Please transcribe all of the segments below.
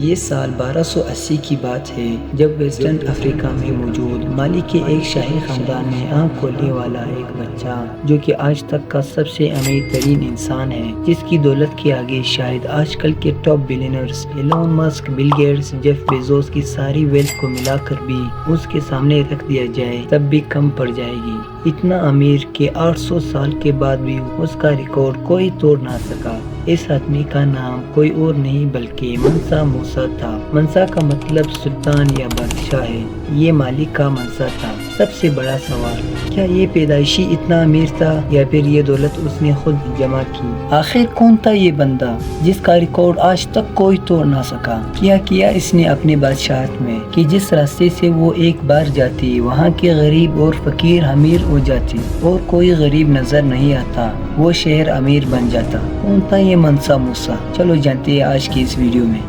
یہ سال 1280 کی بات ہے جب ویسٹرن افریقہ میں موجود مالی کے ایک شاہی خاندان میں آنکھ کھولنے والا ایک بچہ جو کہ آج تک کا سب سے امیر ترین انسان ہے، جس کی دولت کے آگے شاید آج کل کے top billionaires Elon Musk, Bill Gates, Jeff Bezos کی ساری ویلتھ کو ملا کر بھی اس کے سامنے رکھ دیا جائے تب بھی کم پڑ جائے گی۔ اتنا امیر کہ 800 سال کے بعد بھی اس کا ریکارڈ کوئی توڑ نہ سکا۔ اس آدمی کا نام کوئی اور نہیں بلکہ منسا موسیٰ تھا۔ منسا کا مطلب سلطان یا بادشاہ ہے۔ یہ مالی کا منسا تھا۔ سب سے بڑا سوال، کیا یہ پیدائشی اتنا امیر تھا یا پھر یہ دولت اس نے خود جمع کی؟ آخر کون تھا یہ بندہ جس کا ریکارڈ آج تک کوئی توڑ نہ سکا؟ کیا اس نے اپنے بادشاہت میں کہ جس راستے سے وہ ایک بار جاتی وہاں کے غریب اور فقیر امیر ہو جاتے اور کوئی غریب نظر نہیں آتا، وہ شہر امیر بن جاتا۔ کون تھا یہ منسا موسیٰ؟ چلو جانتے ہیں آج کی اس ویڈیو میں۔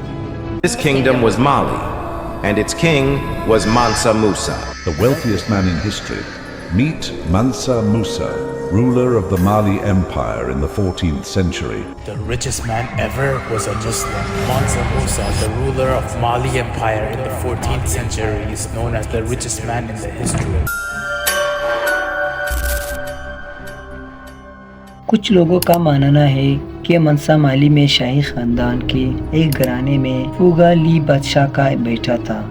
His kingdom was Mali, and its king was Mansa Musa. The wealthiest man in history. Meet Mansa Musa, ruler of the Mali Empire in the 14th century. The richest man ever was a Muslim. Mansa Musa, the ruler of Mali Empire in the 14th century, is known as the richest man in the history. کچھ لوگوں کا ماننا ہے کہ منسا مالی میں شاہی خاندان کے ایک گھرانے میں فوگا لی بادشاہ کا بیٹا تھا،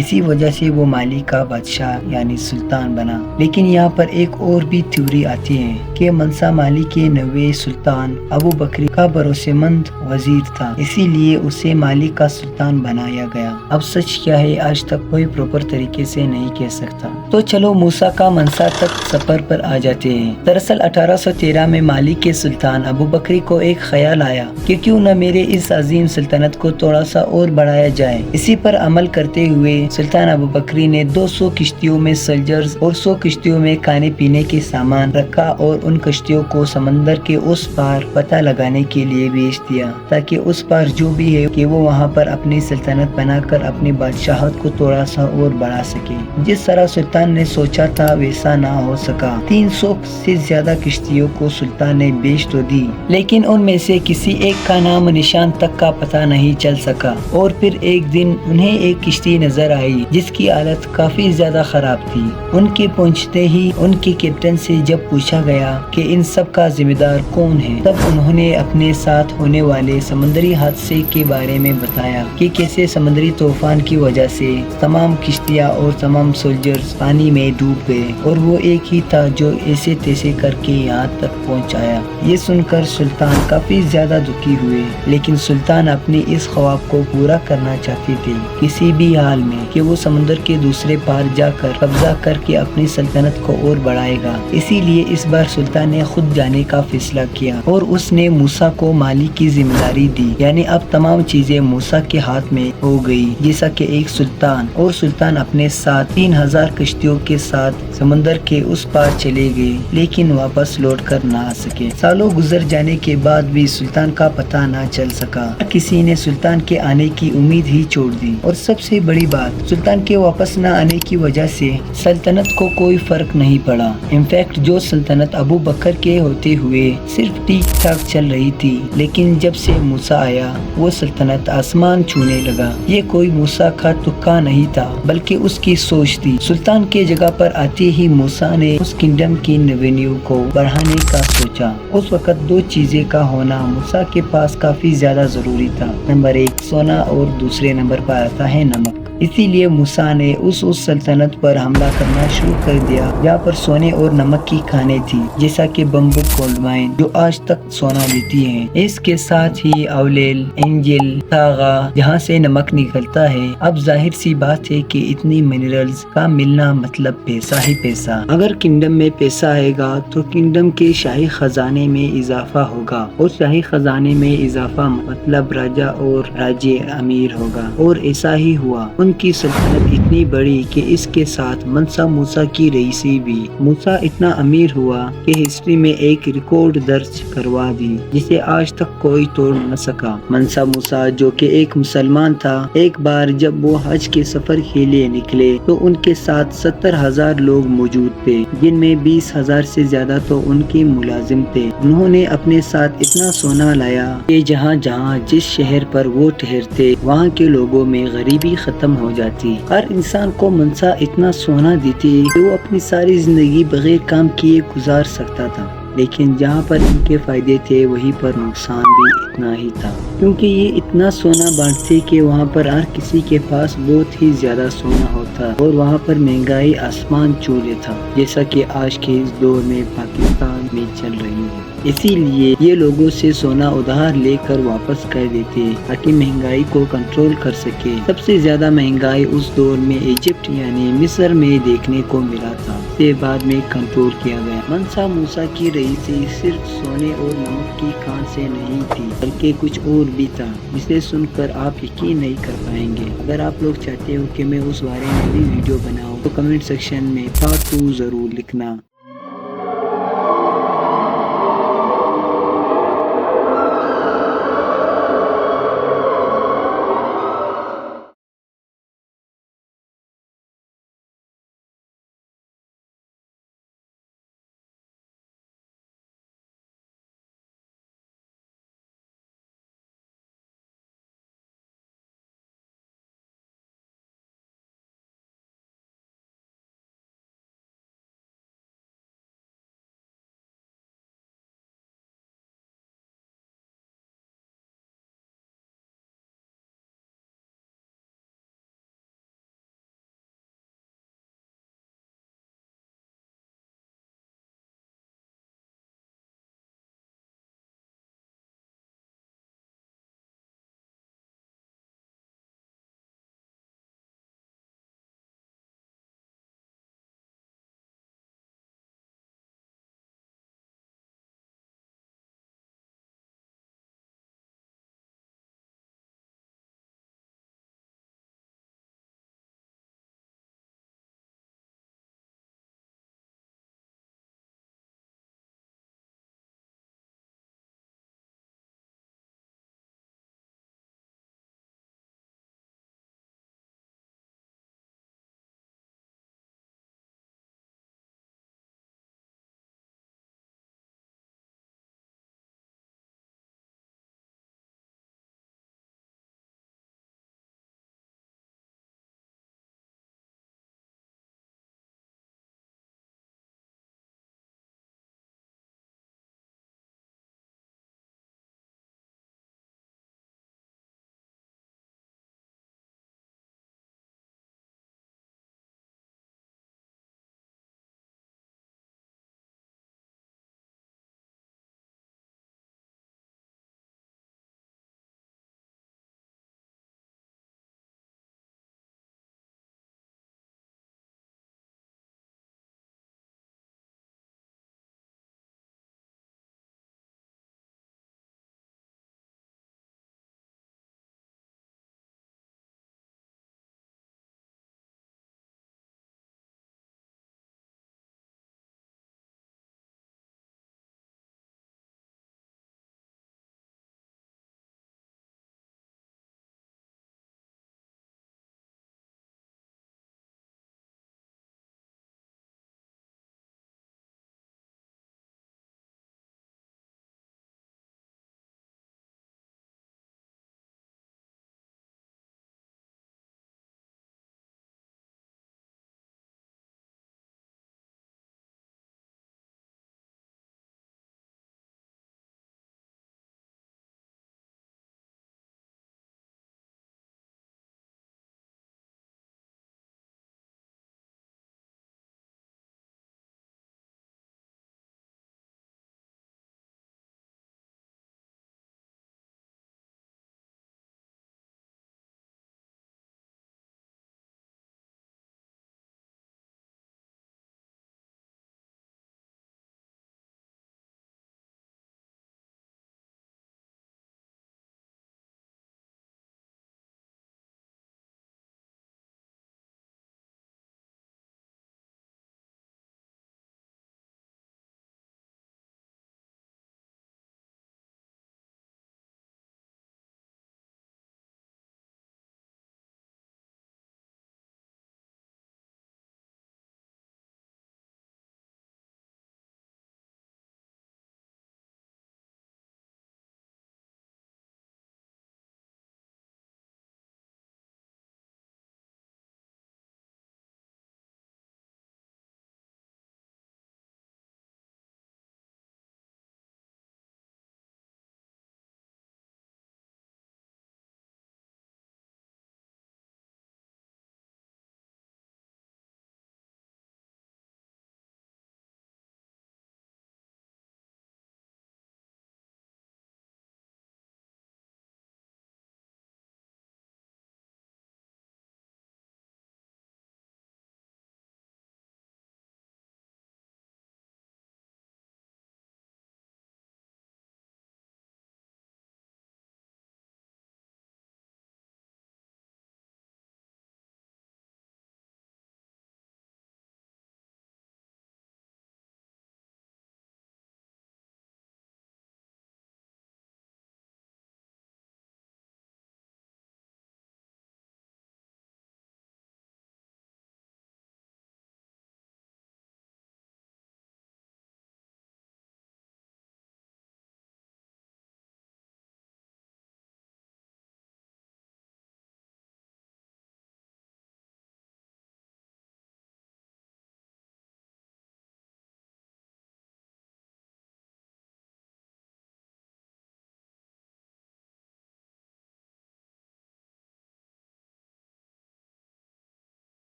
اسی وجہ سے وہ مالی کا بادشاہ یعنی سلطان بنا۔ لیکن یہاں پر ایک اور بھی تھیوری آتی ہے کہ منسا مالی کے نوے سلطان ابو بکری کا بھروسے مند وزیر تھا، اسی لیے اسے مالی کا سلطان بنایا گیا۔ اب سچ کیا ہے آج تک کوئی پراپر طریقے سے نہیں کہہ سکتا۔ تو چلو موسیٰ کا منسا تک سفر پر آ جاتے ہیں۔ دراصل 1813 میں مالی کے سلطان ابو بکری کو ایک خیال آیا کہ کیوں نہ میرے اس عظیم سلطنت کو تھوڑا سا اور بڑھایا جائے۔ اسی پر عمل کرتے ہوئے سلطان ابو بکری نے 200 کشتیوں میں سولجرز اور 100 کشتیوں میں کھانے پینے کے سامان رکھا اور ان کشتیوں کو سمندر کے اس پار پتہ لگانے کے لیے بھیج دیا تاکہ اس پار جو بھی ہے کہ وہ وہاں پر اپنی سلطنت بنا کر اپنی بادشاہت کو تھوڑا سا اور بڑھا سکے۔ جس طرح سلطان نے سوچا تھا ویسا نہ ہو سکا۔ 300 سے زیادہ کشتیوں کو سلطان نے بیچ تو دی، لیکن ان میں سے کسی ایک کا نام نشان تک کا پتہ نہیں چل سکا۔ اور پھر ایک دن انہیں ایک کشتی نظر آئی جس کی حالت کافی زیادہ خراب تھی۔ ان کے پہنچتے ہی ان کے کیپٹن سے جب پوچھا گیا کہ ان سب کا ذمہ دار کون ہے، تب انہوں نے اپنے ساتھ ہونے والے سمندری حادثے کے بارے میں بتایا کہ کیسے سمندری طوفان کی وجہ سے تمام کشتیاں اور تمام سولجرز پانی میں ڈوب گئے اور وہ ایک ہی تھا جو ایسے تیسے کر کے یہاں تک پہنچایا۔ یہ سن کر سلطان کافی زیادہ دکھی ہوئے، لیکن سلطان اپنے اس خواب کو پورا کرنا چاہتے تھے کسی بھی حال میں کہ وہ سمندر کے دوسرے پار جا کر قبضہ کر کے اپنی سلطنت کو اور بڑھائے گا۔ اسی لیے اس بار سلطان نے خود جانے کا فیصلہ کیا اور اس نے موسیٰ کو مالی کی ذمہ داری دی، یعنی اب تمام چیزیں موسیٰ کے ہاتھ میں ہو گئی جیسا کہ ایک سلطان، اور سلطان اپنے ساتھ 3000 کشتیوں کے ساتھ سمندر کے اس پار چلے گئے، لیکن واپس لوٹ کر نہ آ سکے۔ سالوں گزر جانے کے بعد بھی سلطان کا پتہ نہ چل سکا۔ کسی نے سلطان کے آنے کی امید ہی چھوڑ دی، اور سب سے بڑی بات، سلطان کے واپس نہ آنے کی وجہ سے سلطنت کو کوئی فرق نہیں پڑا۔ انفیکٹ جو سلطنت ابو بکر کے ہوتے ہوئے صرف ٹھیک ٹھاک چل رہی تھی، لیکن جب سے موسیٰ آیا وہ سلطنت آسمان چھونے لگا۔ یہ کوئی موسیٰ کا تکا نہیں تھا بلکہ اس کی سوچ تھی۔ سلطان کے جگہ پر آتے ہی موسیٰ نے اس کنگڈم کی ریونیو کو بڑھانے کا سوچا۔ اس وقت دو چیزیں کا ہونا موسیٰ کے پاس کافی زیادہ ضروری تھا۔ نمبر 1 سونا اور دوسرے نمبر پر آتا ہے نمک۔ اسی لیے موسیٰ نے اس سلطنت پر حملہ کرنا شروع کر دیا جہاں پر سونے اور نمک کی کھانیں تھی، جیسا کہ بمبک گولڈ مائن جو آج تک سونا دیتی ہیں۔ اس کے ساتھ ہی اولیل، اینجل، تاغا جہاں سے نمک نکلتا ہے۔ اب ظاہر سی بات ہے کہ اتنی منرلز کا ملنا مطلب پیسہ ہی پیسہ۔ اگر کنگڈم میں پیسہ آئے گا تو کنگڈم کے شاہی خزانے میں اضافہ ہوگا، اور شاہی خزانے میں اضافہ مطلب راجہ اور راجے امیر ہوگا، اور ایسا ہی ہوا۔ ان ان کی سلطنت اتنی بڑی کہ اس کے ساتھ منسا موسیٰ کی رئیسی بھی۔ موسیٰ اتنا امیر ہوا کہ ہسٹری میں ایک ریکارڈ درج کروا دی جسے آج تک کوئی توڑ نہ سکا۔ منسا موسیٰ جو کہ ایک مسلمان تھا، ایک بار جب وہ حج کے سفر کے لیے نکلے تو ان کے ساتھ 70,000 لوگ موجود تھے، جن میں 20,000 سے زیادہ تو ان کے ملازم تھے۔ انہوں نے اپنے ساتھ اتنا سونا لایا کہ جہاں جہاں جس شہر پر وہ ٹھہرتے وہاں کے لوگوں میں غریبی ختم ہو جاتی۔ ہر انسان کو منسا اتنا سونا دیتی کہ وہ اپنی ساری زندگی بغیر کام کیے گزار سکتا تھا، لیکن جہاں پر ان کے فائدے تھے وہیں پر نقصان بھی اتنا ہی تھا، کیونکہ یہ اتنا سونا بانٹتے کہ وہاں پر ہر کسی کے پاس بہت ہی زیادہ سونا ہوتا اور وہاں پر مہنگائی آسمان چھو لیتا، جیسا کہ آج کے اس دور میں پاکستان میں چل رہی ہے۔ اسی لیے یہ لوگوں سے سونا ادھار لے کر واپس کر دیتے تاکہ مہنگائی کو کنٹرول کر سکے۔ سب سے زیادہ مہنگائی اس دور میں ایجپٹ یعنی مصر میں دیکھنے کو ملا تھا، سے بعد میں کنٹرول کیا گیا۔ منسا موسیٰ کی رئیسی صرف سونے اور نمک کی کان سے نہیں تھی بلکہ کچھ اور بھی تھا جسے سن کر آپ یقین نہیں کر پائیں گے۔ اگر آپ لوگ چاہتے ہو کہ میں اس بارے میں بھی ویڈیو بناؤں تو کمنٹ سیکشن میں پارٹ 2 ضرور لکھنا۔